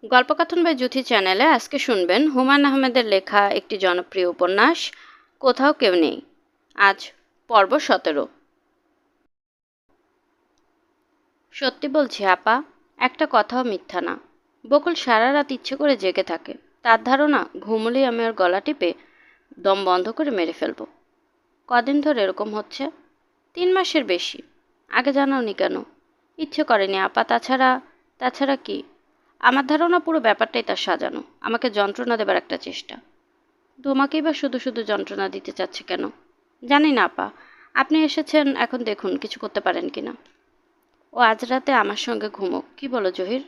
গল্পকথন by Juthi চ্যানেলে আজকে শুনবেন হুমায়ুন আহমেদের লেখা একটি জনপ্রিয় উপন্যাস কোথাও কেউ নেই। আজ পর্ব 17। সত্যি বলছি আপা, একটা কথাও মিথ্যা না। বকুল সারা রাত ইচ্ছে করে জেগে থাকে। তার ধারণা ঘুমলেই আমি ওর গলা টিপে দম বন্ধ করে মেরে ফেলবো। কদিন ধরে এরকম হচ্ছে? 3 মাসের বেশি। আগে জানাওনি কেন? ইচ্ছে করেনি আপা। তাছাড়া কি? আমার ধারণা পুরো ব্যাপারটাই তার সাজানো, আমাকে যন্ত্রণা দেবার একটা চেষ্টা। তোমাকেই বা শুধু শুধু যন্ত্রণা দিতে চাচ্ছে কেন? জানি না আপা। আপনি এসেছেন, এখন দেখুন কিছু করতে পারেন কিনা। ও আজ রাতে আমার সঙ্গে ঘুমোক, কি বলো জহির?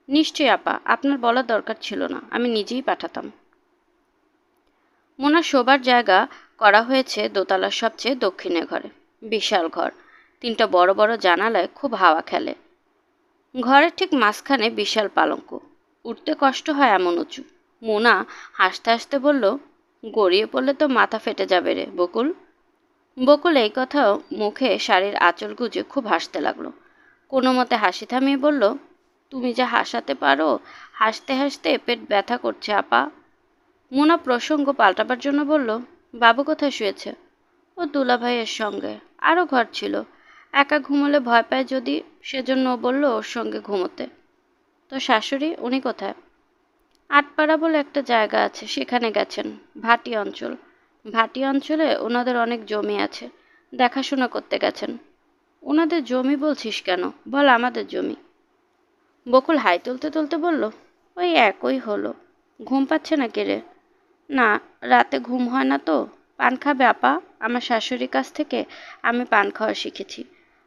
নিশ্চয়ই আপা, আপনার বলার দরকার ছিল না, আমি নিজেই পাঠাতাম। মোনার শোবার জায়গা করা হয়েছে দোতলার সবচেয়ে দক্ষিণে ঘরে। বিশাল ঘর, 3টা বড় বড় জানালায় খুব হাওয়া খেলে। ঘরের ঠিক মাঝখানে বিশাল পালঙ্ক, উঠতে কষ্ট হয় এমন উঁচু। মোনা হাসতে হাসতে বলল, গড়িয়ে পড়লে তো মাথা ফেটে যাবে রে বকুল। বকুল এই কথাও মুখে শাড়ির আঁচল গুজে খুব হাসতে লাগলো। কোনো মতে হাসি থামিয়ে বলল, তুমি যা হাসাতে পারো, হাসতে হাসতে পেট ব্যথা করছে আপা। মোনা প্রসঙ্গ পাল্টাবার জন্য বলল, বাবু কোথায় শুয়েছে? ও দুলাভাইয়ের সঙ্গে। আরও ঘর ছিল, একা ঘুমোলে ভয় পায় যদি, সেজন্য ও বলল ওর সঙ্গে ঘুমোতে। তো শাশুড়ি, উনি কোথায়? আটপাড়া বলে একটা জায়গা আছে, সেখানে গেছেন। ভাটি অঞ্চল। ভাটি অঞ্চলে ওনাদের অনেক জমি আছে, দেখাশোনা করতে গেছেন। ওনাদের জমি বলছিস কেন? বল আমাদের জমি। বকুল হাই তুলতে তুলতে বলল, ওই একই হলো। ঘুম পাচ্ছে না কে রে? না, রাতে ঘুম হয় না তো। পান খাবে আপা? আমার শাশুড়ির কাছ থেকে আমি পান খাওয়া শিখেছি।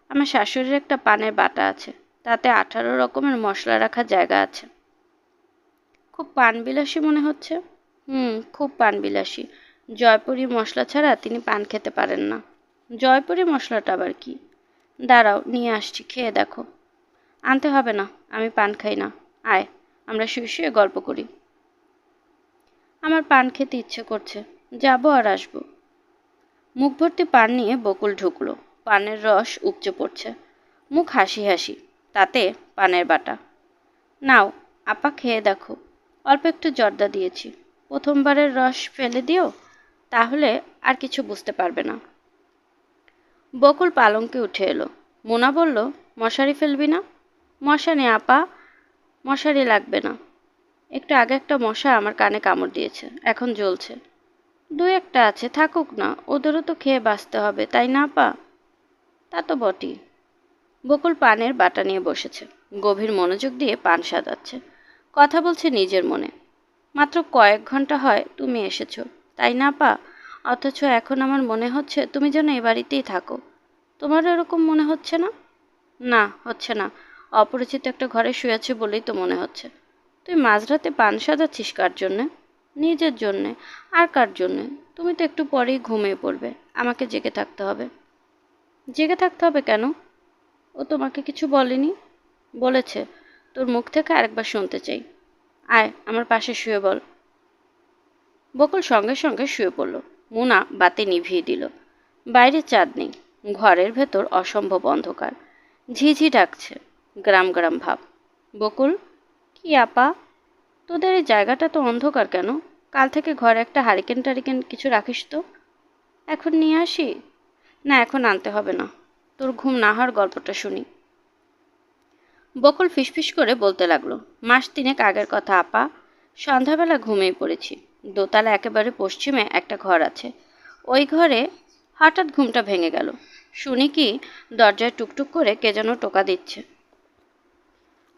আমার শাশুড়ির একটা পানের বাটা আছে, তাতে 18 রকমের মশলা রাখার জায়গা আছে। খুব পানবিলাসী মনে হচ্ছে। খুব পানবিলাসী। জয়পুরি মশলা ছাড়া তিনি পান খেতে পারেন না। জয়পুরি মশলাটা আবার কি? দাঁড়াও, নিয়ে আসছি, খেয়ে দেখো। আনতে হবে না, আমি পান খাই না। আয়, আমরা শুয়ে শুয়ে গল্প করি। আমার পান খেতে ইচ্ছে করছে, যাবো আর আসবো। মুখ ভর্তি পান নিয়ে বকুল ঢুকলো। পানের রস উপচে পড়ছে। মুখ হাসি হাসি, তাতে পানের বাটা। নাও আপা, খেয়ে দেখো। অল্প একটু জর্দা দিয়েছি, প্রথমবারের রস ফেলে দিও, তাহলে আর কিছু বুঝতে পারবে না। বকুল পালঙ্কে উঠে এলো। মোনা বলল, মশারি ফেলবি না? মশা নেই আপা, মশারি লাগবে না। একটু আগে একটা মশা আমার কানে কামড় দিয়েছে, এখন জ্বলছে। 2-1টা আছে, থাকুক না, ওদেরও তো খেয়ে বাঁচতে হবে, তাই না আপা? তা তো বটেই। বকুল পানের বাটা নিয়ে বসেছে, গভীর মনোযোগ দিয়ে পান সাজাচ্ছে। কথা বলছে নিজের মনে। মাত্র কয়েক ঘন্টা হয় তুমি এসেছো, তাই না আপা? অথচ এখন আমার মনে হচ্ছে তুমি যেন এ বাড়িতেই থাকো। তোমারও এরকম মনে হচ্ছে না? না, হচ্ছে না। অপরিচিত একটা ঘরে শুয়ে আছে বলেই তো মনে হচ্ছে। তুই মাঝরাতে পান সাজাচ্ছিস কার জন্যে? নিজের জন্যে। আর কার জন্যে? তুমি তো একটু পরেই ঘুমিয়ে পড়বে, আমাকে জেগে থাকতে হবে। জেগে থাকতে হবে কেন? ও তোমাকে কিছু বলেনি? বলেছে। তোর মুখ থেকে আরেকবার শুনতে চাই। আয়, আমার পাশে শুয়ে বল। বকুল সঙ্গে সঙ্গে শুয়ে পড়ল। মোনা বাতি নিভিয়ে দিল। বাইরে চাঁদ নেই, ঘরের ভেতর অসম্ভব অন্ধকার। ঝিঝি ডাকছে, গ্রাম গ্রাম ভাব। বকুল, কি আপা, তোদের এই জায়গাটা তো অন্ধকার কেন? কাল থেকে ঘরে একটা হারিকেন টারিকেন কিছু রাখিস তো। এখন নিয়ে আসি? না, এখন আনতে হবে না। তোর ঘুম না হওয়ার গল্পটা শুনি। বকুল ফিসফিস করে বলতে লাগলো, 3 মাস আগের কথা আপা। সন্ধ্যাবেলা ঘুমিয়ে পড়েছি। দোতলা একেবারে পশ্চিমে একটা ঘর আছে। ওই ঘরে হঠাৎ ঘুমটা ভেঙে গেল। শুনি কি দরজায় টুকটুক করে কে যেন টোকা দিচ্ছে।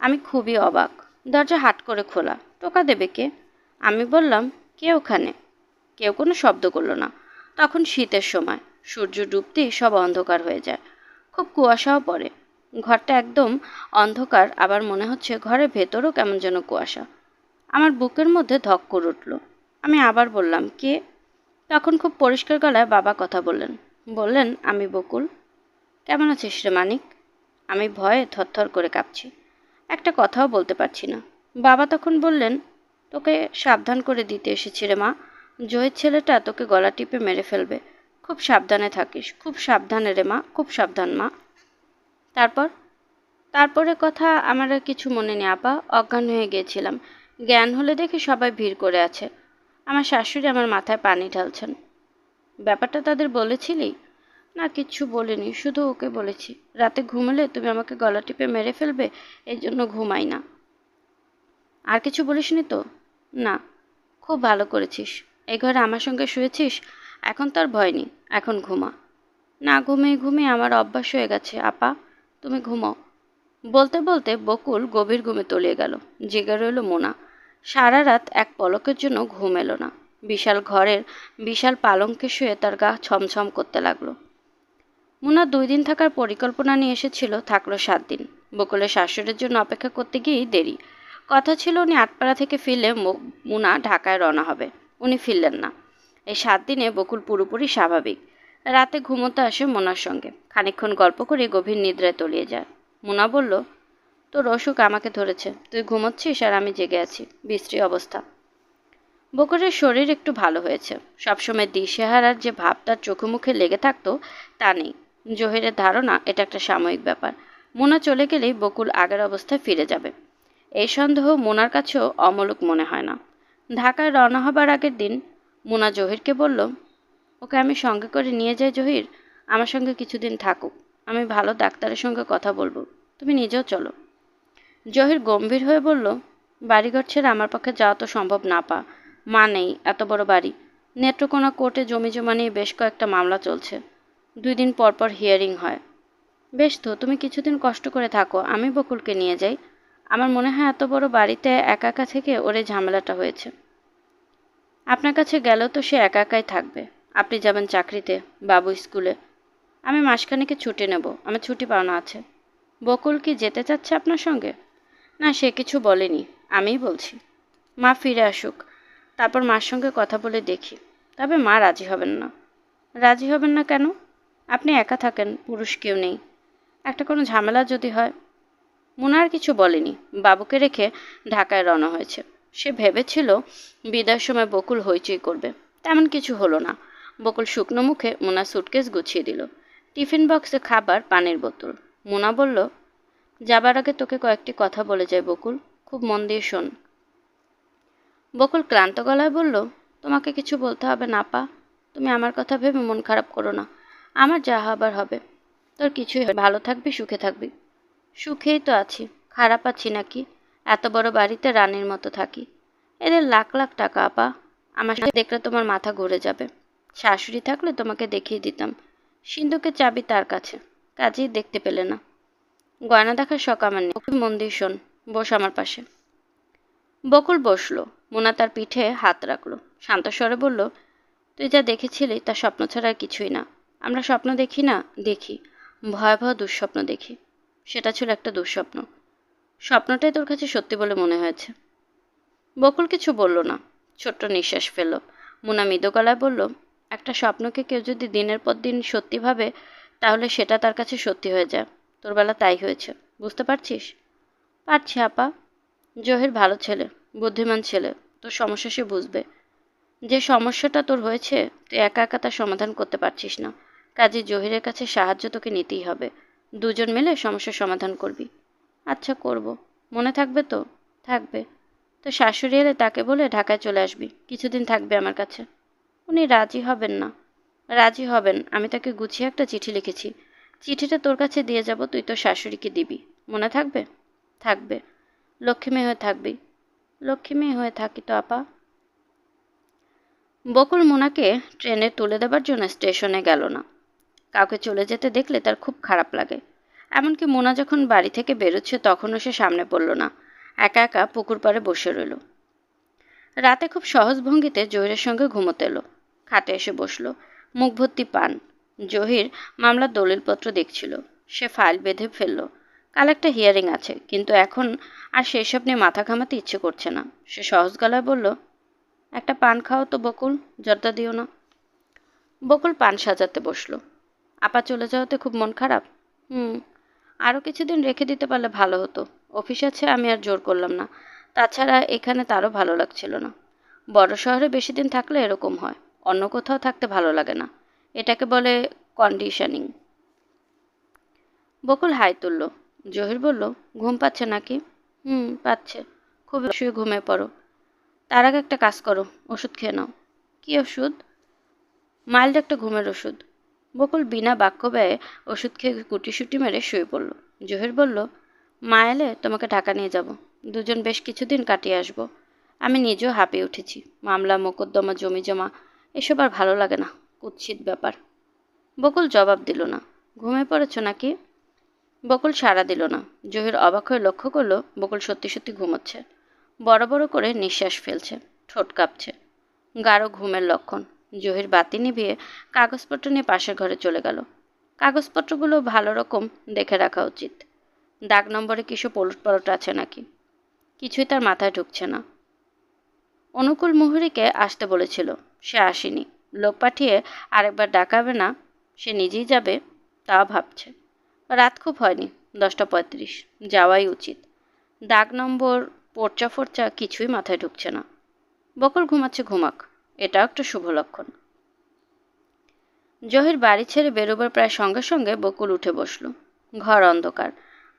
আমি খুবই অবাক। দরজা হাট করে খোলা, টোকা দেবে কে? আমি বললাম, কে ওখানে? কেউ কোনো শব্দ করলো না। তখন শীতের সময়, সূর্য ডুবতেই সব অন্ধকার হয়ে যায়। খুব কুয়াশাও পড়ে। ঘরটা একদম অন্ধকার, আবার মনে হচ্ছে ঘরের ভেতরও কেমন যেন কুয়াশা। আমার বুকের মধ্যে ধক করে উঠল। আমি আবার বললাম, কে? তখন খুব পরিষ্কার গলায় বাবা কথা বললেন, আমি বকুল। কেমন আছিস রে মানিক? আমি ভয়ে থরথর করে কাঁপছি, একটা কথাও বলতে পারছি না। বাবা তখন বললেন, তোকে সাবধান করে দিতে এসেছি রে মা। জয়ের ছেলেটা তোকে গলা টিপে মেরে ফেলবে, খুব সাবধানে থাকিস। খুব সাবধানে রে মা, খুব সাবধান মা। তারপর তারপরে কথা আমার আর কিছু মনে নেই আপা, অজ্ঞান হয়ে গিয়েছিলাম। জ্ঞান হলে দেখে সবাই ভিড় করে আছে। আমার শাশুড়ি আমার মাথায় পানি ঢালছেন। ব্যাপারটা তাদের বলেছিলি? না, কিচ্ছু বলিনি, শুধু ওকে বলেছি রাতে ঘুমলে তুমি আমাকে গলা টিপে মেরে ফেলবে, এই জন্য ঘুমাই না। আর কিছু বলিসনি তো? না। খুব ভালো করেছিস, এই ঘরে আমার সঙ্গে শুয়েছিস, এখন তো আর ভয় নেই, এখন ঘুমা। না ঘুমিয়ে ঘুমিয়ে আমার অভ্যাস হয়ে গেছে আপা, তুমি ঘুমাও। বলতে বলতে বকুল গভীর ঘুমে তলিয়ে গেল। জেগে রইল মোনা। সারা রাত এক পলকের জন্য ঘুম এলো না। বিশাল ঘরের বিশাল পালঙ্কে শুয়ে তার গা ছমছম করতে লাগলো। মোনা 2 দিন থাকার পরিকল্পনা নিয়ে এসেছিল, থাকলো 7 দিন। বকুলের শাশুড়ির জন্য অপেক্ষা করতে গিয়েই দেরি। কথা ছিল উনি আটপাড়া থেকে ফিরলে মোনা ঢাকায় রওনা হবে। উনি ফিরলেন না। এই 7 দিনে বকুল পুরোপুরি স্বাভাবিক। রাতে ঘুমোতে আসে মোনার সঙ্গে, খানিকক্ষণ গল্প করে গভীর নিদ্রায় তলিয়ে যায়। মোনা বলল, তোর অসুখ আমাকে ধরেছে, তুই ঘুমোচ্ছিস আর আমি জেগে আছি, বিশ্রী অবস্থা। বকুলের শরীর একটু ভালো হয়েছে। সবসময় দিশেহারার যে ভাব তার চোখে মুখে লেগে থাকতো তা নেই। জহিরের ধারণা এটা একটা সাময়িক ব্যাপার। মোনা চলে গেলেই বকুল আগের অবস্থায় ফিরে যাবে। এই সন্দেহ মোনার কাছেও অমূলক মনে হয় না। ঢাকায় রওনা হবার আগের দিন মোনা জহিরকে বলল, ওকে আমি সঙ্গে করে নিয়ে যাই জহির, আমার সঙ্গে কিছুদিন থাকুক, আমি ভালো ডাক্তারের সঙ্গে কথা বলবো, তুমি নিজেও চলো। জহির গম্ভীর হয়ে বলল, বাড়িঘর ছেড়ে আমার পক্ষে যাওয়া তো সম্ভব না পা, মা নেই, এত বড় বাড়ি, নেত্রকোনা কোর্টে জমি জমা নিয়ে বেশ কয়েকটা মামলা চলছে, 2 দিন পর পর হিয়ারিং হয়। বেশ তো, তুমি কিছুদিন কষ্ট করে থাকো, আমি বকুলকে নিয়ে যাই। আমার মনে হয় এত বড় বাড়িতে একা একা থেকে ওর এই ঝামেলাটা হয়েছে। আপনার কাছে গেলেও তো সে একা একাই থাকবে। আপনি যাবেন চাকরিতে, বাবু স্কুলে, আমি মাসখানেকে ছুটি নেব, আমার ছুটি পাওনা আছে। বকুল কি যেতে চাচ্ছে আপনার সঙ্গে? না, সে কিছু বলেনি, আমিই বলছি। মা ফিরে আসুক, তারপর মার সঙ্গে কথা বলে দেখি। তবে মা রাজি হবেন না। রাজি হবেন না কেন? আপনি একা থাকেন, পুরুষ কেউ নেই, একটা কোনো ঝামেলা যদি হয়। মোনা আর কিছু বলেনি, বাবুকে রেখে ঢাকায় রওনা হয়েছে। সে ভেবেছিল বিদায়ের সময় বকুল হইচই করবে, তেমন কিছু হলো না। বকুল শুকনো মুখে মোনার সুটকেস গুছিয়ে দিল। টিফিন বক্সে খাবার, পানির বোতল। মোনা বলল, যাবার আগে তোকে কয়েকটি কথা বলে যায় বকুল, খুব মন দিয়ে শোন। বকুল ক্লান্ত গলায় বলল, তোমাকে কিছু বলতে হবে না পা, তুমি আমার কথা ভেবে মন খারাপ করো না, আমার যা হবার হবে। তোর কিছুই ভালো থাকবি, সুখে থাকবি। সুখেই তো আছি, খারাপ আছি নাকি? এত বড় বাড়িতে রানীর মতো থাকি। এদের লাখ লাখ টাকা আপা, আমার সাথে দেখলে তোমার মাথা ঘুরে যাবে। শাশুড়ি থাকলে তোমাকে দেখিয়ে দিতাম, সিন্ধুকের চাবি তার কাছে, কাজেই দেখতে পেলে না। গয়না দেখার শখ আমার নেই, মন দিয়ে শোন, বস আমার পাশে। বকুল বসলো। মোনা তার পিঠে হাত রাখলো, শান্ত স্বরে বলল, তুই যা দেখেছিলি তা স্বপ্ন ছাড়া আর কিছুই না। আমরা স্বপ্ন দেখি না, দেখি ভয়াবহ দুঃস্বপ্ন দেখি। সেটা ছিল একটা দুঃস্বপ্ন। স্বপ্নটাই তোর কাছে সত্যি বলে মনে হয়েছে। বকুল কিছু বলল না, ছোট্ট নিঃশ্বাস ফেলল। মোনা মৃদু গলায় বলল, একটা স্বপ্নকে কেউ যদি দিনের পর দিন সত্যি ভাবে, তাহলে সেটা তার কাছে সত্যি হয়ে যায়। তোর বেলা তাই হয়েছে, বুঝতে পারছিস? পারছি আপা। জহির ভালো ছেলে, বুদ্ধিমান ছেলে, তোর সমস্যা সে বুঝবে। যে সমস্যাটা তোর হয়েছে তুই একা একা তার সমাধান করতে পারছিস না, কাজে জহিরের কাছে সাহায্য তোকে নিতেই হবে। দুজন মিলে সমস্যার সমাধান করবি। আচ্ছা, করব। মনে থাকবে তো? থাকবে। তো শাশুড়ি এলে তাকে বলে ঢাকায় চলে আসবি, কিছুদিন থাকবে আমার কাছে। উনি রাজি হবেন না। রাজি হবেন, আমি তাকে গুছিয়ে একটা চিঠি লিখেছি, চিঠিটা তোর কাছে দিয়ে যাব, তুই তোর শাশুড়িকে দিবি। মনে থাকবে? থাকবে। লক্ষ্মী মেয়ে হয়ে থাকবি। লক্ষ্মী মেয়ে হয়ে থাকি তো আপা। বকুল মোনাকে ট্রেনে তুলে দেবার জন্য স্টেশনে গেল না। কাউকে চলে যেতে দেখলে তার খুব খারাপ লাগে। এমনকি মোনা যখন বাড়ি থেকে বেরোচ্ছে তখনও সে সামনে পড়ল না, একা একা পুকুর পাড়ে বসে রইল। রাতে খুব সহজ ভঙ্গিতে জহিরের সঙ্গে ঘুমোতে এলো। খাটে এসে বসলো, মুখ ভর্তি পান। জহির মামলার দলিলপত্র দেখছিল। সে ফাইল বেঁধে ফেলল। কাল একটা হিয়ারিং আছে, কিন্তু এখন আর সেসব নিয়ে মাথা ঘামাতে ইচ্ছে করছে না। সে সহজ গলায় বলল, একটা পান খাও তো বকুল, জর্দা দিও না। বকুল পান সাজাতে বসলো। আপা চলে যাওয়াতে খুব মন খারাপ? হুম। আরও কিছুদিন রেখে দিতে পারলে ভালো হতো। অফিস আছে, আমি আর জোর করলাম না। তাছাড়া এখানে তারও ভালো লাগছিল না। বড় শহরে বেশি দিন থাকলে এরকম হয়, অন্য কোথাও থাকতে ভালো লাগে না। এটাকে বলে কন্ডিশনিং। বকুল হাই তুলল। জহির বলল, ঘুম পাচ্ছে নাকি? পাচ্ছে। খুব শুয়ে ঘুমিয়ে পড়ো। তার আগে একটা কাজ করো, ওষুধ খেয়ে নাও। কি ওষুধ? মাইল্ড একটা ঘুমের ওষুধ। বকুল বিনা বাক্য ব্যয়ে ওষুধ খেয়ে গুটিসুটি মেরে শুয়ে পড়ল। জহির বলল, মা এলে তোমাকে ঢাকা নিয়ে যাব। দুজন বেশ কিছুদিন কাটিয়ে আসব। আমি নিজেও হাঁপিয়ে উঠেছি। মামলা মোকদ্দমা জমি জমা এসব আর ভালো লাগে না। কুৎসিত ব্যাপার। বকুল জবাব দিল না। ঘুমিয়ে পড়েছ নাকি? বকুল সাড়া দিল না। জহির অবাক হয়ে লক্ষ্য করল বকুল সত্যি সত্যি ঘুমোচ্ছে। বড় বড় করে নিঃশ্বাস ফেলছে, ঠোঁট কাঁপছে। গাঢ় ঘুমের লক্ষণ। জহির বাতি নিভিয়ে কাগজপত্র নিয়ে পাশের ঘরে চলে গেল। কাগজপত্রগুলো ভালো রকম দেখে রাখা উচিত। দাগ নম্বরে কিছু পলট আছে নাকি? কিছুই তার মাথায় ঢুকছে না। অনুকূল মুহুরীকে আসতে বলেছিল, সে আসেনি। লোক পাঠিয়ে আরেকবার ডাকাবে না, সে নিজেই যাবে, তাও ভাবছে। রাত খুব হয়নি, 10:35, যাওয়াই উচিত। দাগ নম্বর পর্চা ফর্চা কিছুই মাথায় ঢুকছে না। বকুল ঘুমাচ্ছে, ঘুমাক, এটাও একটা শুভ লক্ষণ। জহির বাড়ি ছেড়ে বেরোবার প্রায় সঙ্গে সঙ্গে বকুল উঠে বসল। ঘর অন্ধকার।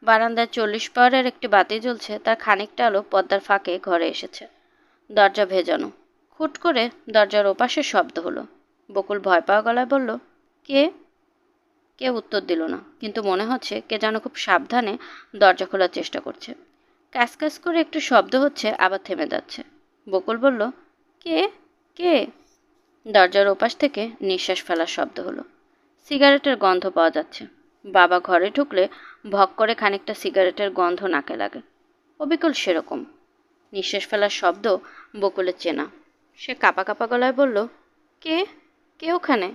বারান্দায় 40 পাওয়ারের একটি বাতি জ্বলছে, তার খানিকটা আলো পর্দার ফাঁকে ঘরে এসেছে। দরজা ভেজানো। খুট করে দরজার ওপাশে শব্দ হলো। বকুল ভয় পাওয়া গলায় বলল, কে? কেউ উত্তর দিল না, কিন্তু মনে হচ্ছে কে যেন খুব সাবধানে দরজা খোলার চেষ্টা করছে। ক্যাসক্যাস করে একটু শব্দ হচ্ছে, আবার থেমে যাচ্ছে। বকুল বলল, কে? কে? দরজার ওপাশ থেকে নিঃশ্বাস ফেলার শব্দ হলো। সিগারেটের গন্ধ পাওয়া যাচ্ছে। বাবা ঘরে ঢুকলে ভক করে খানিকটা সিগারেটের গন্ধ নাকে লাগে। অবিকল সেরকম। নিঃশ্বাস ফেলার শব্দ বকুলের চেনা। সে কাঁপা কাঁপা গলায় বলল, কে? কে ওখানে?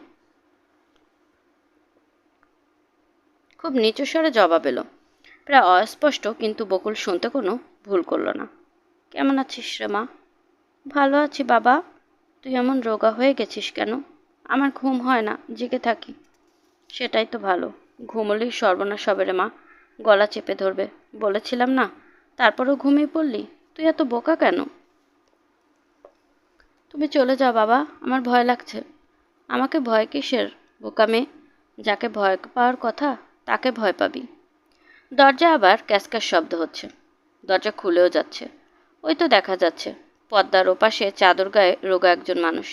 খুব নিচু স্বরে জবাব এলো, প্রায় অস্পষ্ট, কিন্তু বকুল শুনতে কোনো ভুল করল না। কেমন আছিস রে মা? ভালো আছি বাবা। তুই এমন রোগা হয়ে গেছিস কেন? আমার ঘুম হয় না, জেগে থাকি। সেটাই তো ভালো। ঘুমোলেই সর্বনাশ হবে রে মা, গলা চেপে ধরবে। বলেছিলাম না? তারপরেও ঘুমিয়ে পড়লি। তুই এত বোকা কেন? তুমি চলে যাও বাবা, আমার ভয় লাগছে। আমাকে ভয় কিসের, বোকা মেয়ে? যাকে ভয় পাওয়ার কথা তাকে ভয় পাবি। দরজা আবার ক্যাসক্যাস শব্দ হচ্ছে। দরজা খুলেও যাচ্ছে। ওই তো দেখা যাচ্ছে, পর্দার ওপাশে চাদর গায়ে রোগা একজন মানুষ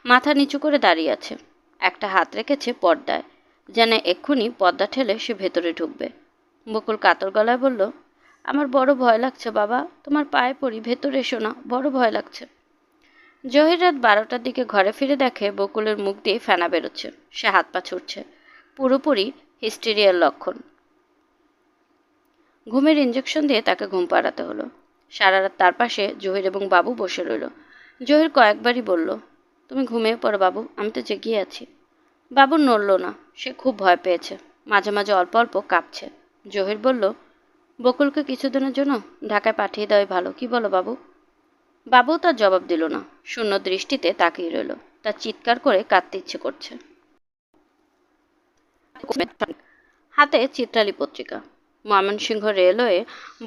মাথা নিচু করে দাঁড়িয়ে আছে। একটা হাত রেখেছে পর্দায়, যেন এক্ষুনি পর্দা ঠেলে সে ভেতরে ঢুকবে। বকুল কাতর গলায় বলল, আমার বড় ভয় লাগছে বাবা, তোমার পায়ে পড়ি, ভেতরে এসো না, বড় ভয় লাগছে। জহির রাত 12টার দিকে ঘরে ফিরে দেখে বকুলের মুখ দিয়ে ফেনা বেরোচ্ছে। সে হাত পা ছুটছে, পুরোপুরি হিস্টেরিয়ার লক্ষণ। ঘুমের ইঞ্জেকশন দিয়ে তাকে ঘুম পাড়াতে হলো। সারা রাত তার পাশে জহির এবং বাবু বসে রইল। জহির কয়েকবারই বলল, তুমি ঘুমিয়ে পড়ো বাবু, আমি তো জেগেই আছি। বাবু নড়ল না, সে খুব ভয় পেয়েছে, মাঝে মাঝে অল্প অল্প কাঁপছে। জহির বলল, বকুলকে কিছুদিনের জন্য ঢাকায় পাঠিয়ে দেওয়াই ভালো, কি বলো বাবু? বাবু তার জবাব দিল না, শূন্য দৃষ্টিতে তাকিয়ে রইল। তার চিৎকার করে কাঁদতে ইচ্ছে করছে। হাতে চিত্রালী পত্রিকা। ময়মনসিংহ রেলওয়ে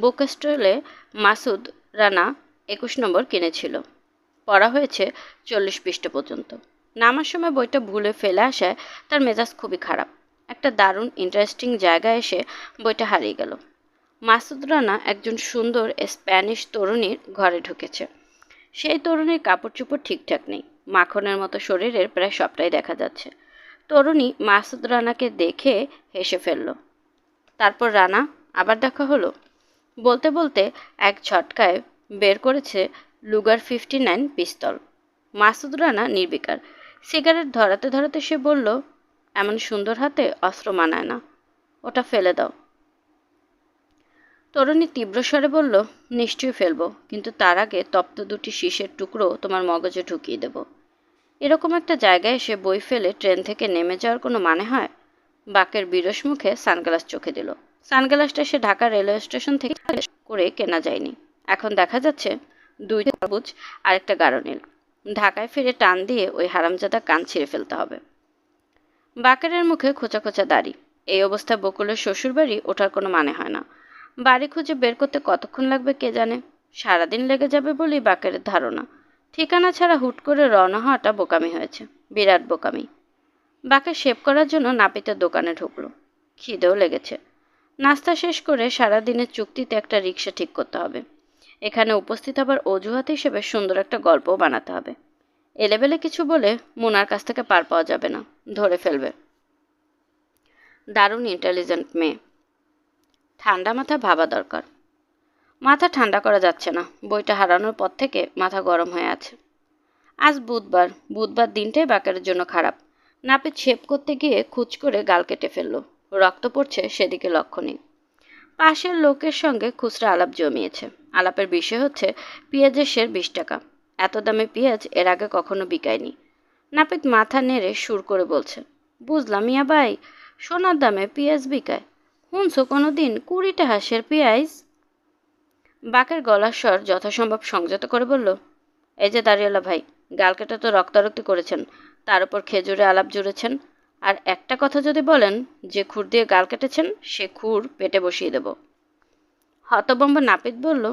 বুক স্টলে মাসুদ রানা 21 নম্বর কিনেছিল। পড়া হয়েছে 40 পৃষ্ঠা পর্যন্ত। নামার সময় বইটা ভুলে ফেলে আসায় তার মেজাজ খুবই খারাপ। একটা দারুণ ইন্টারেস্টিং জায়গায় এসে বইটা হারিয়ে গেল। মাসুদ রানা একজন সুন্দর স্প্যানিশ তরুণীর ঘরে ঢুকেছে। সেই তরুণীর কাপড় চোপড় ঠিকঠাক নেই, মাখনের মতো শরীরের প্রায় সবটাই দেখা যাচ্ছে। তরুণী মাসুদ রানাকে দেখে হেসে ফেলল। তারপর রানা আবার দেখা হলো। বলতে বলতে এক ঝটকায় বের করেছে লুগার 59 পিস্তল। মাসুদ রানা নির্বিকার। সিগারেট ধরাতে ধরাতে সে বলল, এমন সুন্দর হাতে অস্ত্র মানায় না, ওটা ফেলে দাও। তরুণী তীব্র স্বরে বলল, নিশ্চয়ই ফেলবো, কিন্তু তার আগে তপ্ত দুটি শীষের টুকরো তোমার মগজে ঢুকিয়ে দেব। এরকম একটা জায়গায় এসে বই ফেলে ট্রেন থেকে নেমে যাওয়ার কোনো মানে হয়? বাকের বিরস মুখে সানগ্লাস চোখে দিল। সানগ্লাসটা সে ঢাকা রেলওয়ে স্টেশন থেকে করে কেনা যায়নি। এখন দেখা যাচ্ছে দুইটা সবুজ আর একটা গাঢ় নীল। ঢাকায় ফিরে টান দিয়ে ওই হারামজাদা কান ছিঁড়ে ফেলতে হবে। বাকেরের মুখে খোঁচা খোঁচা দাড়ি। এই অবস্থায় বকুলের শ্বশুরবাড়ি ওঠার কোনো মানে হয় না। বাড়ি খুঁজে বের করতে কতক্ষণ লাগবে কে জানে। সারাদিন লেগে যাবে বলেই বাকেরের ধারণা। ঠিকানা ছাড়া হুট করে রওনা হওয়াটা বোকামি হয়েছে, বিরাট বোকামি। বাকে শেভ করার জন্য নাপিতের দোকানে ঢুকলো। খিদেও লেগেছে। নাস্তা শেষ করে সারাদিনের চুক্তিতে একটা রিক্সা ঠিক করতে হবে। এখানে উপস্থিত হবার অজুহাত হিসেবে সুন্দর একটা গল্পও বানাতে হবে। এলেবেলে কিছু বলে মোনার কাছ থেকে পার পাওয়া যাবে না, ধরে ফেলবে। দারুণ ইন্টেলিজেন্ট মেয়ে, ঠান্ডা মাথায় ভাবা দরকার। মাথা ঠান্ডা করা যাচ্ছে না, বইটা হারানোর পর থেকে মাথা গরম হয়ে আছে। আজ বুধবার, বুধবার দিনটাই বাকেরের জন্য খারাপ। নাপিত শেভ করতে গিয়ে খুঁচ করে গাল কেটে ফেলল, রক্ত পড়ছে সেদিকে লক্ষ্য নেই। পাশের লোকের সঙ্গে খুচরা আলাপ জমিয়েছে। আলাপের বিষয় হচ্ছে পেঁয়াজের সের 20 টাকা। এত দামে পেঁয়াজ এর আগে কখনো বিকায়নি। নাপিত মাথা নেড়ে সুর করে বলছে, বুঝলাম মিয়া ভাই, সোনার দামে পেঁয়াজ বিকায়? শুনছো কোনো দিন 20 টাকা সের পেঁয়াজ? বাকের গলার স্বর যথাসম্ভব সংযত করে বলল, এই যে দাঁড়িয়ালা ভাই, গাল কেটে তো রক্তারক্তি করেছেন, তার উপর খেজুরে আলাপ জুড়েছেন। আর একটা কথা যদি বলেন যে খুর দিয়ে গাল কেটেছেন, সে খুর পেটে বসিয়ে দেব। হতভম্ব নাপিত বলল,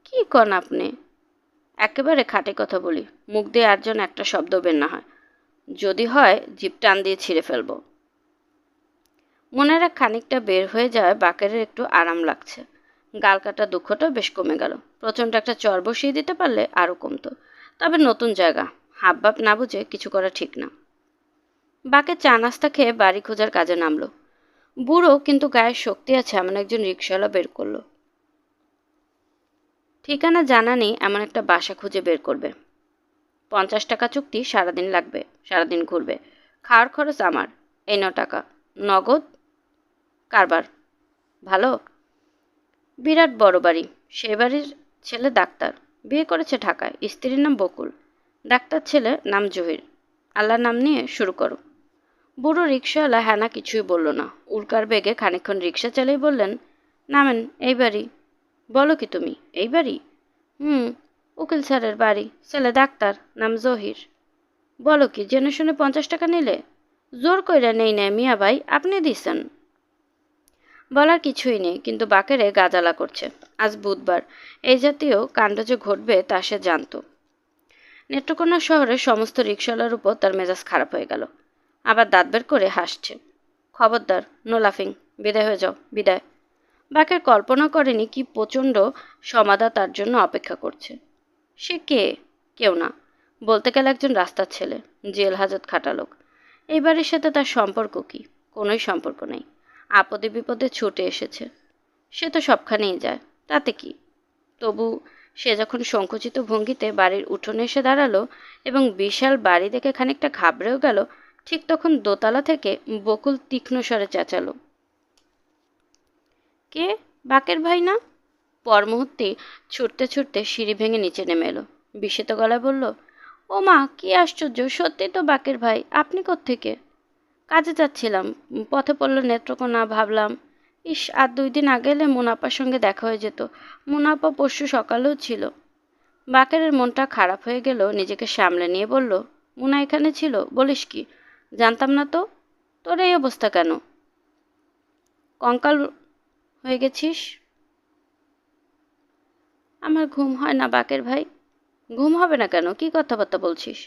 কি কন আপনি? একেবারে খাঁটি কথা বলি, মুখ দিয়ে আর যেন একটা শব্দ বের না হয়, যদি হয় জিভ টান দিয়ে ছিঁড়ে ফেলব। মনের এক খানিকটা বের হয়ে যায় বাকেরের একটু আরাম লাগছে। গাল কাটা দুঃখটাও বেশ কমে গেল। প্রচণ্ড একটা চর বসিয়ে দিতে পারলে আরও কমতো। তবে নতুন জায়গা, হাবভাব না বুঝে কিছু করা ঠিক না। বাকে চা নাস্তা খেয়ে বাড়ি খোঁজার কাজে নামলো। বুড়ো কিন্তু গায়ের শক্তি আছে এমন একজন রিক্সাওয়ালা বের করলো। ঠিকানা জানা নেই এমন একটা বাসা খুঁজে বের করবে। 50 টাকা চুক্তি, সারাদিন লাগবে, সারাদিন ঘুরবে, খাওয়ার খরচ আমার, এই 9 টাকা নগদ কারবার। ভালো। বিরাট বড় বাড়ি, সেই বাড়ির ছেলে ডাক্তার, বিয়ে করেছে ঢাকায়, স্ত্রীর নাম বকুল, ডাক্তার ছেলে নাম জহির। আল্লাহর নাম নিয়ে শুরু করো। বুড়ো রিক্সাওয়ালা হ্যানা কিছুই বলল না। উল্কার বেগে খানিকক্ষণ রিক্সা চালিয়ে বললেন, নামেন, এই বাড়ি। বলো কি তুমি, এই বাড়ি? হুম, উকিল স্যারের বাড়ি, ছেলে ডাক্তার, নাম জহির। বলো কি, জেনে শুনে 50 টাকা নিলে? জোর কইরা নেই না মিয়া ভাই, আপনি দিছেন। বলার কিছুই নেই, কিন্তু বাকেরে গাজালা করছে। আজ বুধবার, এই জাতীয় কাণ্ড যে ঘটবে তা সে জানত। নেত্রকোনা শহরের সমস্ত রিক্সাওয়ালার উপর তার মেজাজ খারাপ হয়ে গেল। আবার দাঁত বের করে হাসছে। খবরদার, নো লাফিং, বিদায় হয়ে যাও, বিদায়। বাকের কল্পনা করেনি কি প্রচণ্ড সমাধা তার জন্য অপেক্ষা করছে। সে কে? কেউ না, বলতে গেলে একজন রাস্তার ছেলে, জেল হাজত খাটা লোক। এই বাড়ির সাথে তার সম্পর্ক কি? কোনোই সম্পর্ক নেই। আপদে বিপদে ছুটে এসেছে। সে তো সবখানেই যায়, তাতে কি? তবু সে যখন সংকুচিত ভঙ্গিতে বাড়ির উঠোনে এসে দাঁড়ালো এবং বিশাল বাড়ি দেখে খানিকটা ঘাবড়েও গেল, ঠিক তখন দোতলা থেকে বকুল তীক্ষ্ণ স্বরে চেঁচালো, কে? বাকের ভাই না? পর মুহূর্তে ছুটতে ছুটতে সিঁড়ি ভেঙে নিচে নেমে এলো। বিস্মিত গলায় বলল, ও মা, কি আশ্চর্য, সত্যি তো বাকের ভাই, আপনি কোত্থেকে? কাজে যাচ্ছিলাম, পথে পড়ল নেত্রকোনা, ভাবলাম ইস, আর 2 দিন আগে এলে মুনাপার সঙ্গে দেখা হয়ে যেত। মুনাপা পরশু সকালেও ছিল। বাকেরের মনটা খারাপ হয়ে গেল, নিজেকে সামলে নিয়ে বলল, মুনা এখানে ছিল? বলিস কি, জানতাম না তো। তোর এই অবস্থা কেন? কঙ্কাল হয়ে গেছিস? আমার ঘুম হয় না বাকের ভাই। ঘুম হবে না কেন? কি কথাবার্তা বলছিস?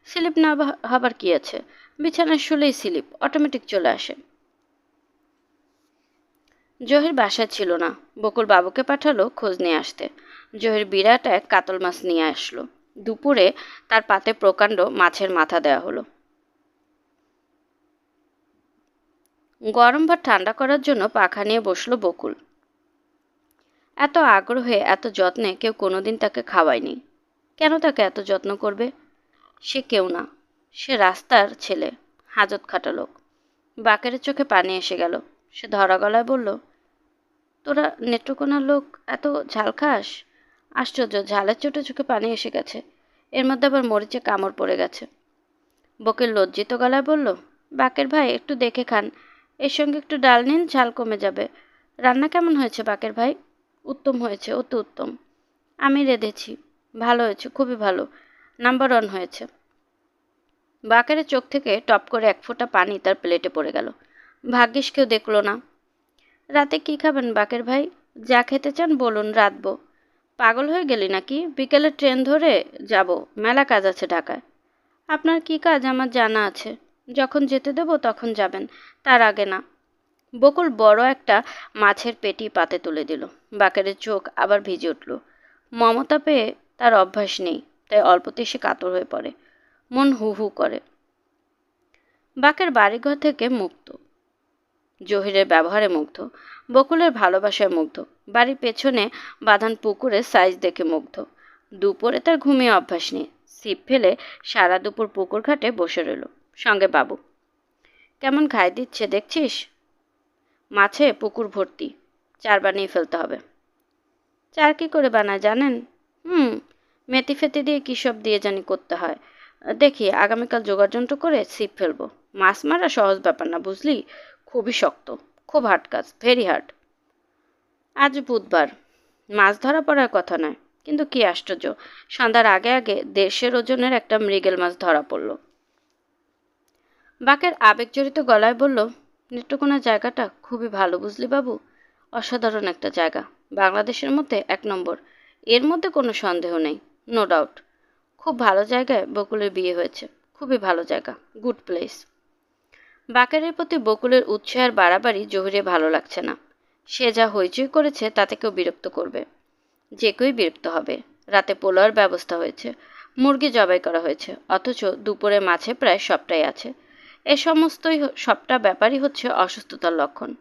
স্লিপ না হবার কি আছে? বিছানায় শুলেই স্লিপ অটোমেটিক চলে আসে। জহির বাসায় ছিল না। বকুল বাবুকে পাঠালো খোঁজ নিয়ে আসতে। জহির বিরাট এক কাতল মাছ নিয়ে আসলো। দুপুরে তার পাতে প্রকাণ্ড মাছের মাথা দেওয়া হলো। গরম ভাত ঠান্ডা করার জন্য পাখা নিয়ে বসলো বকুল। এত আগ্রহে এত যত্নে কেউ কোনোদিন তাকে খাওয়ায়নি। কেন তাকে এত যত্ন করবে? সে কেউ না, সে রাস্তার ছেলে, হাজত খাটা লোক। বাকেরের চোখে পানি এসে গেল। সে ধরা গলায় বলল, তোরা নেত্রকোনার লোক, এত ঝাল খাস? আশ্চর্য, ঝালের চোটে চোখে পানি এসে গেছে, এর মধ্যে আবার মরিচে কামড় পড়ে গেছে। বকের লজ্জিত গলায় বলল, বাকের ভাই, একটু দেখে খান, এর সঙ্গে একটু ডাল নিন, ঝাল কমে যাবে। রান্না কেমন হয়েছে বাকের ভাই? উত্তম হয়েছে, অতি উত্তম। আমি রেঁধেছি। ভালো হয়েছে, খুবই ভালো, নাম্বার 1 হয়েছে। বাকেরের চোখ থেকে টপ করে 1 ফোঁটা পানি তার প্লেটে পড়ে গেল। ভাগ্যিস কেউ দেখলো না। রাতে কি খাবেন বাকের ভাই? যা খেতে চান বলুন, রাঁধবো। পাগল হয়ে গেলি নাকি? বিকেলে ট্রেন ধরে যাব, মেলা কাজ আছে ঢাকায়। আপনার কি কাজ আমার জানা আছে, যখন যেতে দেবো তখন যাবেন, তার আগে না। বকুল বড় একটা মাছের পেটি পাতে তুলে দিল। বাকেরের চোখ আবার ভিজে উঠল। মমতা পেয়ে তার অভ্যাস নেই, তাই অল্পতেই সে কাতর হয়ে পড়ে, মন হু হু করে। বাকের বাড়িঘর থেকে মুক্ত, জহিরের ব্যবহারে মুগ্ধ, বকুলের ভালোবাসায় মুগ্ধ, বাড়ির পেছনে বাঁধান পুকুরের সাইজ দেখে মুগ্ধ। দুপুরে তার ঘুমিয়ে অভ্যাস নেই, ছিপ ফেলে সারা দুপুর পুকুর ঘাটে বসে রইল। সঙ্গে বাবু। কেমন ঘাই দিচ্ছে দেখছিস? মাছে পুকুর ভর্তি, চার বানিয়ে ফেলতে হবে। চার কি করে বানায় জানেন? মেথি ফেতি দিয়ে কী সব দিয়ে জানি করতে হয়। দেখি আগামীকাল যোগাযন্ত্র করে ছিপ ফেলবো। মাছ মারা সহজ ব্যাপার না বুঝলি, খুবই শক্ত, খুব হার্ড কাজ, ভেরি হার্ড। আজ বুধবার, মাছ ধরা পড়ার কথা নয়, কিন্তু কি আশ্চর্য, সন্ধ্যার আগে আগে 1.5 ওজনের একটা মৃগেল মাছ ধরা পড়ল। বাকের আবেগজড়িত গলায় বলল, নেত্রকোনা জায়গাটা খুবই ভালো বুঝলি বাবু, অসাধারণ একটা জায়গা, বাংলাদেশের মধ্যে 1 নম্বর, এর মধ্যে কোনো সন্দেহ নেই, নো ডাউট। খুব ভালো জায়গায় বকুলের বিয়ে হয়েছে, খুবই ভালো জায়গা, গুড প্লেস। বাকেরের প্রতি বকুলের উৎসাহের বাড়াবাড়ি জহিরে ভালো লাগছে না। সে যা হইচই করেছে তাতে কেউ বিরক্ত করবে, যে কেউই বিরক্ত হবে। রাতে পোলাওর ব্যবস্থা হয়েছে, মুরগি জবাই করা হয়েছে, অথচ দুপুরে মাছে প্রায় সবটাই আছে। এ সমস্তই সবটা ব্যাপারই হচ্ছে অসুস্থতার লক্ষণ,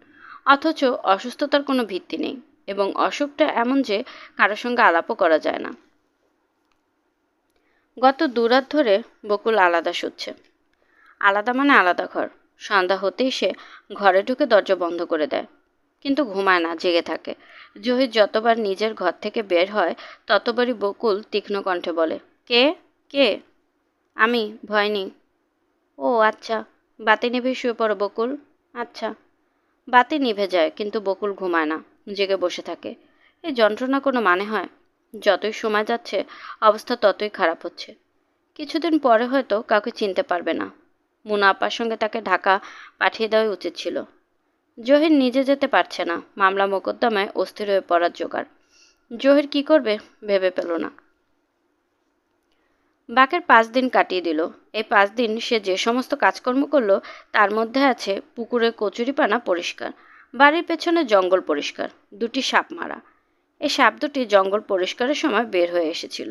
অথচ অসুস্থতার কোনো ভিত্তি নেই, এবং অসুখটা এমন যে কারোর সঙ্গে আলাপও করা যায় না। গত 2 রাত ধরে বকুল আলাদা শুচ্ছে। আলাদা মানে আলাদা ঘর। সন্ধ্যা হতেই সে ঘরে ঢুকে দরজা বন্ধ করে দেয়, কিন্তু ঘুমায় না, জেগে থাকে। জহির যতবার নিজের ঘর থেকে বের হয় ততবারই বকুল তীক্ষ্ণ কণ্ঠে বলে, কে কে? আমি, ভয় নেই। ও আচ্ছা, বাতি নিভে শুয়ে পড়ো বকুল। আচ্ছা। বাতি নিভে যায়, কিন্তু বকুল ঘুমায় না, জেগে বসে থাকে। এই যন্ত্রণা কোনো মানে হয়? যতই সময় যাচ্ছে অবস্থা ততই খারাপ হচ্ছে। কিছুদিন পরে হয়তো কাউকে চিনতে পারবে না। মুনা আপার সঙ্গে তাকে ঢাকা পাঠিয়ে দেওয়াই উচিত ছিল। জহির নিজে যেতে পারছে না, মামলা মোকদ্দমায় অস্থির হয়ে পড়ার জোগাড়। জহির কি করবে ভেবে পেল না। বাকের 5 দিন কাটিয়ে দিল। এই 5 দিন সে যে সমস্ত কাজকর্ম করল তার মধ্যে আছে পুকুরের কচুরিপানা পরিষ্কার, বাড়ির পেছনে জঙ্গল পরিষ্কার, 2টি সাপ মারা। এই সাপ দুটি জঙ্গল পরিষ্কারের সময় বের হয়ে এসেছিল।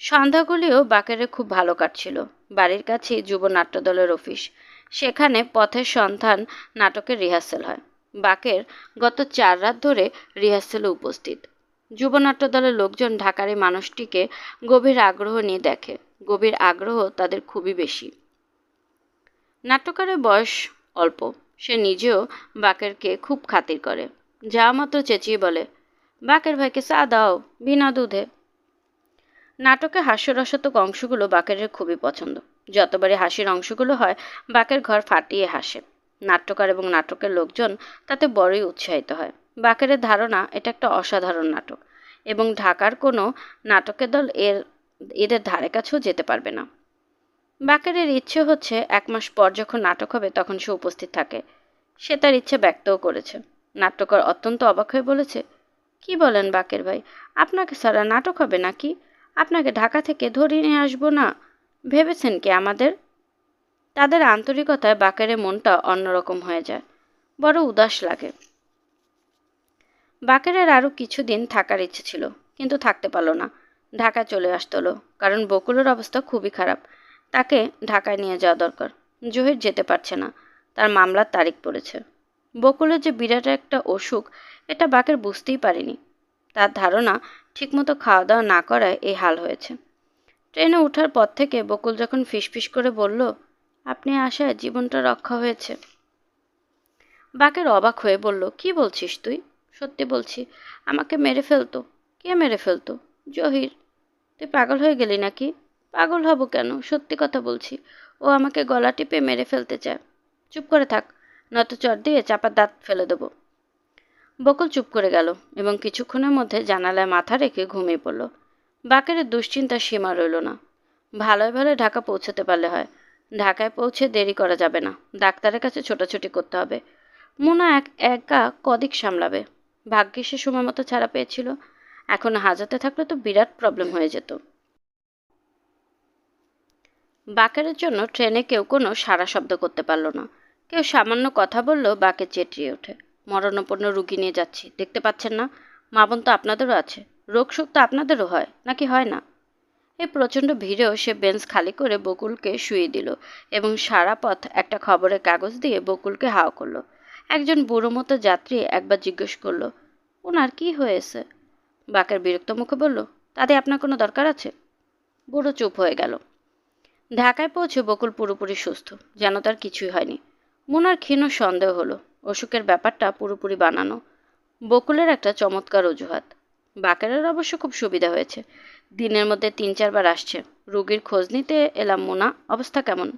সন্ধ্যাগুলিও বাকেরের খুব ভালো কাটছিল। বাড়ির কাছেই যুব নাট্যদলের অফিস, সেখানে পথের সন্ধান নাটকের রিহার্সেল হয়। বাকের গত 4 রাত ধরে রিহার্সেলে উপস্থিত। যুব নাট্যদলের লোকজন ঢাকার এই মানুষটিকে গভীর আগ্রহ নিয়ে দেখে, গভীর আগ্রহ তাদের খুবই বেশি। নাট্যকারের বয়স অল্প, সে নিজেও বাকেরকে খুব খাতির করে। যা মাত্র চেঁচিয়ে বলে, বাকের ভাইকে চা দাও, বিনা দুধে। নাটকে হাস্যরসাত্মক অংশগুলো বাকেরের খুবই পছন্দ। যতবারই হাসির অংশগুলো হয় বাকের ঘর ফাটিয়ে হাসে। নাট্যকার এবং নাটকের লোকজন তাতে বড়ই উৎসাহিত হয়। বাকেরের ধারণা এটা একটা অসাধারণ নাটক, এবং ঢাকার কোনো নাটকের দল এদের ধারে কাছেও যেতে পারবে না। বাকেরের ইচ্ছে হচ্ছে 1 মাস পর যখন নাটক হবে তখন সে উপস্থিত থাকে। সে তার ইচ্ছে ব্যক্তও করেছে। নাট্যকার অত্যন্ত অবাক হয়ে বলেছে, কি বলেন বাকের ভাই, আপনাকে ছাড়া নাটক হবে নাকি? আপনাকে ঢাকা থেকে ধরিয়ে নিয়ে আসবো না ভেবেছেন কি আমাদের? তাদের আন্তরিকতায় বাকেরের মনটা অন্যরকম হয়ে যায়, বড় উদাস লাগে। বাকেরের আরও কিছুদিন থাকার ইচ্ছে ছিল, কিন্তু থাকতে পারল না। ঢাকায় চলে আসতে হলো, কারণ বকুলের অবস্থা খুবই খারাপ। তাকে ঢাকায় নিয়ে যাওয়া দরকার। জহির যেতে পারছে না, তার মামলার তারিখ পড়েছে। বকুলের যে বিরাট একটা অসুখ এটা বাকের বুঝতেই পারেনি। তার ধারণা ঠিকমতো খাওয়া দাওয়া না করায় এই হাল হয়েছে। ট্রেনে ওঠার পর থেকে বকুল যখন ফিসফিস করে বলল, আপনি আসায় জীবনটা রক্ষা হয়েছে, বাকের অবাক হয়ে বলল, কি বলছিস তুই? সত্যি বলছি, আমাকে মেরে ফেলতো। কে মেরে ফেলতো? জহির। তুই পাগল হয়ে গেলি নাকি? পাগল হব কেন, সত্যি কথা বলছি। ও আমাকে গলা টিপে মেরে ফেলতে চায়। চুপ করে থাক, নয়তো চট দিয়ে চাপার দাঁত ফেলে দেবো। বকুল চুপ করে গেল এবং কিছুক্ষণের মধ্যে জানালায় মাথা রেখে ঘুমিয়ে পড়ল। বাকেরের দুশ্চিন্তার সীমা রইল না। ভালোয় ভালোয় ঢাকা পৌঁছতে পারলে হয়। ঢাকায় পৌঁছে দেরি করা যাবে না, ডাক্তারের কাছে ছোটাছুটি করতে হবে। মুনা একা কদিক সামলাবে? ভাগ্যে সে সময় মতো ছাড়া পেয়েছিল, এখন হাজতে থাকলে তো বিরাট প্রবলেম হয়ে যেত। বাকেরের জন্য ট্রেনে কেউ কোনো সাড়া শব্দ করতে পারল না। কেউ সামান্য কথা বললেও বাকে চেঁচিয়ে ওঠে। মরণাপন্ন রুগী নিয়ে যাচ্ছি, দেখতে পাচ্ছেন না? মা বোন তো আপনাদেরও আছে, রোগ শোক তো আপনাদেরও হয়, নাকি হয় না? এই প্রচণ্ড ভিড়েও সে বেঞ্চ খালি করে বকুলকে শুইয়ে দিল এবং সারা পথ একটা খবরের কাগজ দিয়ে বকুলকে হাওয়া করলো। একজন বুড়ো মতো যাত্রী একবার জিজ্ঞেস করলো, ওনার কি হয়েছে? বাকের বিরক্ত মুখে বলল, তাতে আপনার কোনো দরকার আছে? বুড়ো চুপ হয়ে গেল। ঢাকায় পৌঁছে বকুল পুরোপুরি সুস্থ, যেন তার কিছুই হয়নি। মুনার ক্ষীণ সন্দেহ হলো অসুখের ব্যাপারটা পুরোপুরি বানানো, বকুলের একটা চমৎকার অজুহাত। বাকেরের অবশ্য খুব সুবিধা হয়েছে, দিনের মধ্যে 3-4 বার আসছে। রুগীর খোঁজ নিতে এলাম, মুনা অবস্থা কেমন?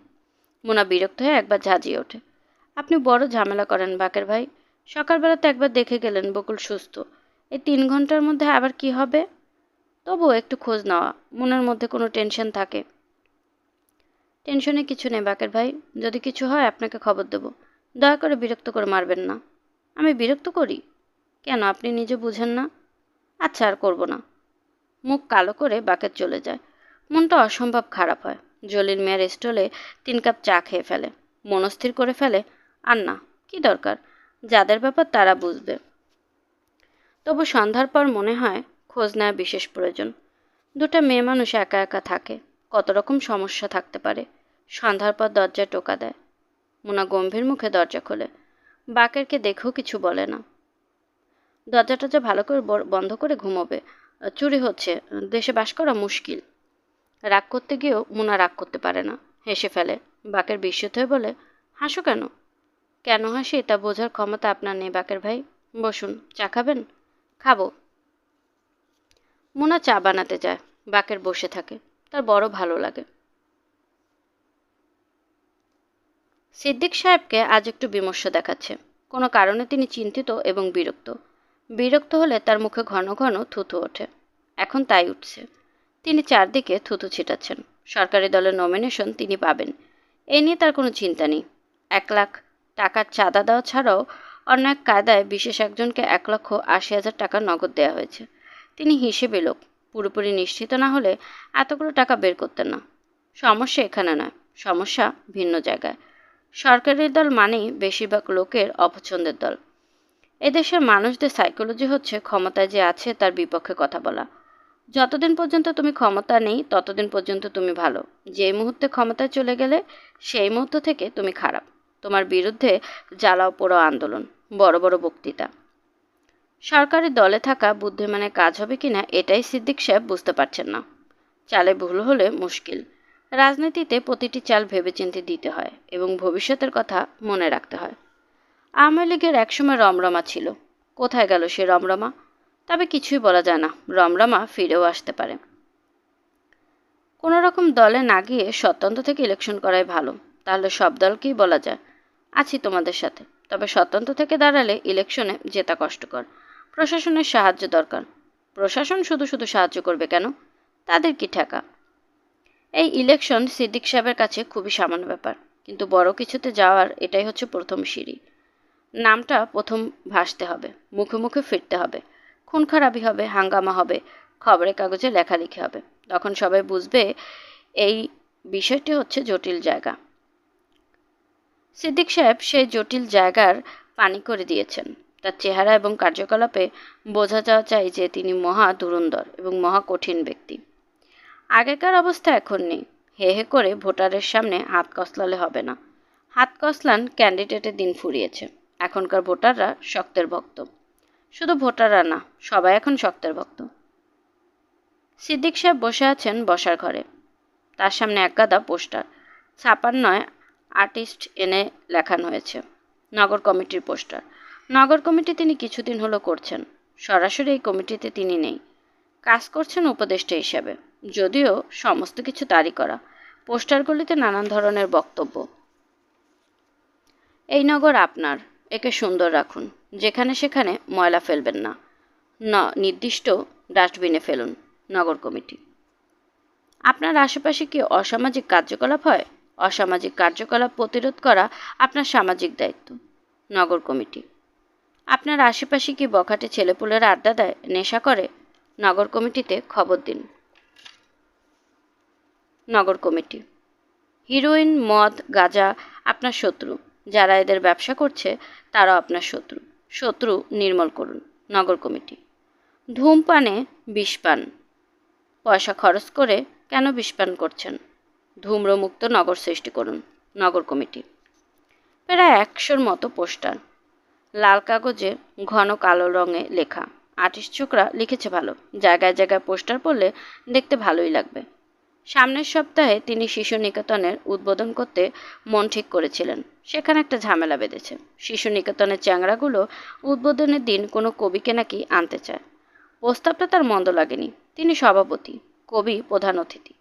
মুনা বিরক্ত হয়ে একবার ঝাঁঝিয়ে ওঠে, আপনি বড় ঝামেলা করেন বাকের ভাই। সকালবেলাতে একবার দেখে গেলেন বকুল সুস্থ, এই 3 ঘন্টার মধ্যে আবার কি হবে? তবুও একটু খোঁজ নেওয়া, মনের মধ্যে কোনো টেনশন থাকে। টেনশনে কিছু নেই বাকের ভাই, যদি কিছু হয় আপনাকে খবর দেব। দয়া করে বিরক্ত করে মারবেন না। আমি বিরক্ত করি? কেন, আপনি নিজে বুঝেন না? আচ্ছা, আর করব না। মুখ কালো করে বাকের চলে যায়। মনটা অসম্ভব খারাপ হয়। জলিল মিয়ার স্টলে 3 কাপ চা খেয়ে ফেলে, মনস্থির করে ফেলে, আর না, কি দরকার, যাদের ব্যাপার তারা বুঝবে। তবু সন্ধ্যার পর মনে হয় খোঁজ নেওয়া বিশেষ প্রয়োজন। দুটা মেয়ে মানুষ একা একা থাকে, কত রকম সমস্যা থাকতে পারে। সন্ধ্যার পর দরজায় টোকা দেয়। মুনা গম্ভীর মুখে দরজা খোলে। বাকেরকে দেখেও কিছু বলে না। দরজাটা ভালো করে বন্ধ করে ঘুমোবে, চুরি হচ্ছে, দেশে বাস করা মুশকিল। রাগ করতে গিয়েও মুনা রাগ করতে পারে না, হেসে ফেলে। বাকের বিস্মিত হয়ে বলে, হাসো কেন? কেন হাসি তা বোঝার ক্ষমতা আপনার নেই বাকের ভাই। বসুন, চা খাবেন? খাবো। মুনা চা বানাতে যায়, বাকের বসে থাকে, তার বড় ভালো লাগে। সিদ্দিক সাহেবকে আজ একটু বিমর্ষ দেখাচ্ছে। কোনো কারণে তিনি চিন্তিত এবং বিরক্ত। বিরক্ত হলে তার মুখে ঘন ঘন থুথু ওঠে। এখন তাই উঠছে। তিনি চারদিকে থুথু ছিটাচ্ছেন। সরকারি দলের নমিনেশন তিনি পাবেন, এই নিয়ে তার কোনো চিন্তা নেই। 1 লাখ টাকার চাঁদা দেওয়া ছাড়াও অন্য এক কায়দায় বিশেষ একজনকে 1,80,000 টাকা নগদ দেওয়া হয়েছে। তিনি হিসেবে লোক, পুরোপুরি নিশ্চিত না হলে এতগুলো টাকা বের করতেন না। সমস্যা এখানে নয়, সমস্যা ভিন্ন জায়গায়। সরকারি দল মানেই বেশিরভাগ লোকের অপছন্দের দল। এদেশের মানুষদের সাইকোলজি হচ্ছে ক্ষমতায় যে আছে তার বিপক্ষে কথা বলা। যতদিন পর্যন্ত তুমি ক্ষমতা নেই ততদিন পর্যন্ত তুমি ভালো, যেই মুহূর্তে ক্ষমতায় চলে গেলে সেই মুহূর্ত থেকে তুমি খারাপ। তোমার বিরুদ্ধে জ্বালাও পোড়াও আন্দোলন, বড় বড় বক্তৃতা। সরকারি দলে থাকা বুদ্ধিমানের কাজ হবে কিনা এটাই সিদ্দিক সাহেব বুঝতে পারছেন না। চালে ভুল হলে মুশকিল। রাজনীতিতে প্রতিটি চাল ভেবেচিন্তে দিতে হয় এবং ভবিষ্যতের কথা মনে রাখতে হয়। আওয়ামী লীগের একসময় রমরমা ছিল, কোথায় গেল সে রমরমা? তবে কিছুই বলা যায় না, রমরমা ফিরেও আসতে পারে। কোনো রকম দলে না গিয়ে স্বতন্ত্র থেকে ইলেকশন করাই ভালো, তাহলে সব দলকেই বলা যায় আছি তোমাদের সাথে। তবে স্বতন্ত্র থেকে দাঁড়ালে ইলেকশনে জেতা কষ্টকর, প্রশাসনের সাহায্য দরকার। প্রশাসন শুধু শুধু সাহায্য করবে কেন? তাদের কি ঠেকা? এই ইলেকশন সিদ্দিক সাহেবের কাছে খুবই সামান্য ব্যাপার, কিন্তু বড় কিছুতে যাওয়ার এটাই হচ্ছে প্রথম সিঁড়ি। নামটা প্রথম ভাসতে হবে, মুখে মুখে ফিরতে হবে, খুন খারাপি হবে, হাঙ্গামা হবে, খবরের কাগজে লেখালেখি হবে। তখন সবাই বুঝবে এই বিষয়টি হচ্ছে জটিল জায়গা। সিদ্দিক সাহেব সেই জটিল জায়গার পানি করে দিয়েছেন। তার চেহারা এবং কার্যকলাপে বোঝা যাওয়া চাই যে তিনি মহা ধুরন্ধর এবং মহা কঠিন ব্যক্তি। আগেকার অবস্থা এখন নেই। হে হে করে ভোটারের সামনে হাত কসলালে হবে না। হাত কসলান ক্যান্ডিডেটের দিন ফুরিয়েছে। এখনকার ভোটাররা শক্তের ভক্ত। শুধু ভোটাররা না, সবাই এখন শক্তের ভক্ত। সিদ্দিক সাহেব বসে আছেন বসার ঘরে। তার সামনে এক গাদা পোস্টার, ছাপার নয়, আর্টিস্ট এনে লেখানো হয়েছে। নগর কমিটির পোস্টার। নগর কমিটি তিনি কিছুদিন হলো করছেন। সরাসরি এই কমিটিতে তিনি নেই, কাজ করছেন উপদেষ্টা হিসাবে, যদিও সমস্ত কিছু তারই করা। পোস্টারগুলিতে নানান ধরনের বক্তব্য। এই নগর আপনার, একে সুন্দর রাখুন, যেখানে সেখানে ময়লা ফেলবেন না, নির্দিষ্ট ডাস্টবিনে ফেলুন। নগর কমিটি। আপনার আশেপাশে কি অসামাজিক কার্যকলাপ হয়? অসামাজিক কার্যকলাপ প্রতিরোধ করা আপনার সামাজিক দায়িত্ব। নগর কমিটি। আপনার আশেপাশে কি বখাটে ছেলেপুলেরা আড্ডা দেয়, নেশা করে? নগর কমিটিতে খবর দিন। নগর কমিটি। হিরোইন, মদ, গাঁজা আপনার শত্রু, যারা এদের ব্যবসা করছে তারাও আপনার শত্রু। শত্রু নির্মূল করুন। নগর কমিটি। ধূমপানে বিষ পান। পয়সা খরচ করে কেন বিষ পান করছেন? ধূম্রমুক্ত নগর সৃষ্টি করুন। নগর কমিটি। প্রায় 100-র মতো পোস্টার, লাল কাগজে ঘন কালো রঙে লেখা। আর্টিস্ট ছোকরা লিখেছে ভালো, জায়গায় জায়গায় পোস্টার পড়লে দেখতে ভালোই লাগবে। সামনের সপ্তাহে তিনি শিশু নিকেতনের উদ্বোধন করতে মন ঠিক করেছিলেন। সেখানে একটা ঝামেলা বেঁধেছে। শিশু নিকেতনের চ্যাংড়াগুলো উদ্বোধনের দিন কোনো কবিকে নাকি আনতে চায়। প্রস্তাবটা তার মন্দ লাগেনি। তিনি সভাপতি, কবি প্রধান অতিথি।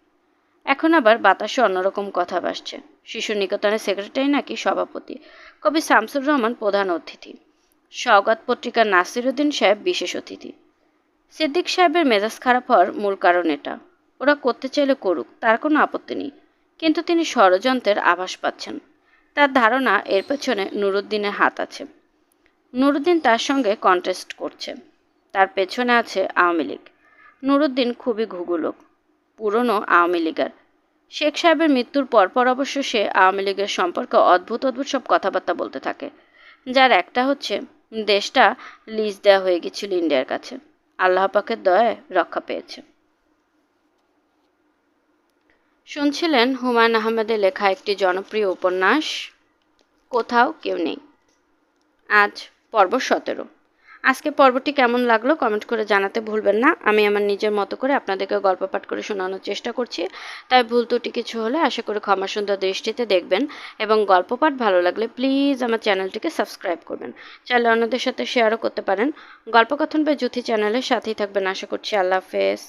এখন আবার বাতাসে অন্যরকম কথা ভাসছে। শিশু নিকেতনের সেক্রেটারি নাকি সভাপতি, কবি শামসুর রহমান প্রধান অতিথি, সওগাত পত্রিকার নাসিরুদ্দিন সাহেব বিশেষ অতিথি। সিদ্দিক সাহেবের মেজাজ খারাপ হওয়ার মূল কারণ এটা। ওরা করতে চাইলে করুক, তার কোনো আপত্তি নেই, কিন্তু তিনি ষড়যন্ত্রের আভাস পাচ্ছেন। তার ধারণা এর পেছনে নুরুদ্দিনের হাত আছে। নুরুদ্দিন তার সঙ্গে কন্টেস্ট করছে। তার পেছনে আছে আওয়ামী লীগ। নুরুদ্দিন খুবই ঘুঘু লোক, পুরনো আওয়ামী লীগার। শেখ সাহেবের মৃত্যুর পরপর অবশ্য সে আওয়ামী লীগের সম্পর্কে অদ্ভুত অদ্ভুত সব কথাবার্তা বলতে থাকে, যার একটা হচ্ছে দেশটা লিজ দেওয়া হয়ে গেছিল ইন্ডিয়ার কাছে, আল্লাহ পাকের দয়ায় রক্ষা পেয়েছে। শুনছিলেন হুমায়ুন আহমেদের লেখা একটি জনপ্রিয় উপন্যাস কোথাও কেউ নেই। আজ পর্ব 17। আজকে পর্বটি কেমন লাগলো কমেন্ট করে জানাতে ভুলবেন না। আমি আমার নিজের মতো করে আপনাদেরকে গল্প পাঠ করে শোনানোর চেষ্টা করছি, তাই ভুল ত্রুটি কিছু হলে আশা করি ক্ষমা সুন্দর দৃষ্টিতে দেখবেন, এবং গল্প পাঠ ভালো লাগলে প্লিজ আমার চ্যানেলটিকে সাবস্ক্রাইব করবেন। চাইলে অন্যদের সাথে শেয়ারও করতে পারেন। গল্পকথন বা জুথি চ্যানেলের সাথেই থাকবেন আশা করছি। আল্লাহ হাফেজ।